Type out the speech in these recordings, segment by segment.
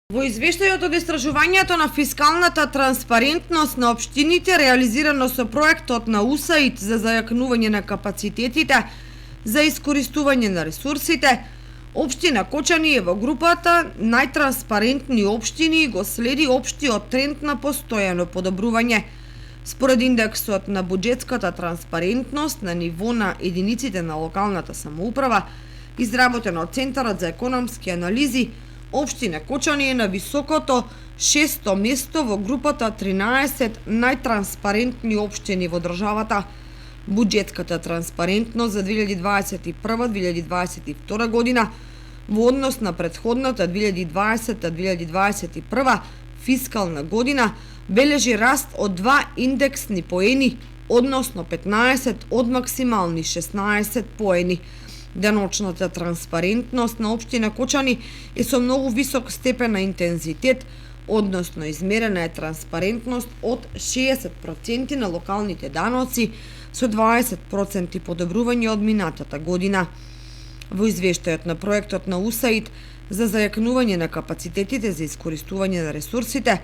Во извештајот од истражувањето на фискалната транспарентност на општините, реализирано со проектот на УСАИД за зајакнување на капацитетите за искористување на ресурсите, општина Кочани е во групата најтранспарентни општини и го следи општиот тренд на постојано подобрување. Според индексот на буџетската транспарентност на ниво на единиците на локалната самоуправа, изработен од Центарот за економски анализи, општина Кочани е на високото 6-то место во групата 13 најтранспарентни општини во државата. Буџетската транспарентност за 2021-2022 година во однос на претходната 2020-2021 фискална година бележи раст од 2 индексни поени, односно 15 од максимални 16 поени. Деночната транспарентност на општина Кочани е со многу висок степен на интензитет, односно измерена е транспарентност од 60% на локалните даноци со 20% подобрување од минатата година. Во извештајот на проектот на УСАИД за зајакнување на капацитетите за искористување на ресурсите,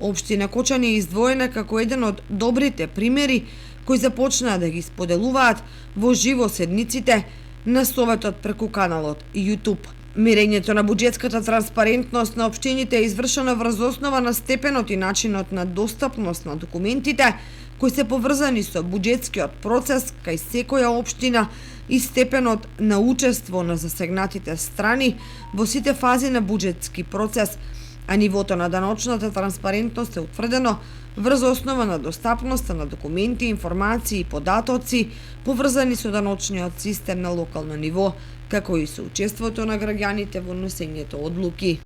општина Кочани е издвоена како еден од добрите примери кои започнаа да ги споделуваат во живо седниците на Советот преку каналот YouTube. Мерењето на буџетската транспарентност на општините е извршено врз основа на степенот и начинот на достапност на документите кои се поврзани со буџетскиот процес кај секоја општина и степенот на учество на засегнатите страни во сите фази на буџетски процес, а нивото на даночната транспарентност е утврдено врз основа на достапноста на документи, информации и податоци поврзани со даночниот систем на локално ниво, како и со учеството на граѓаните во носењето одлуки.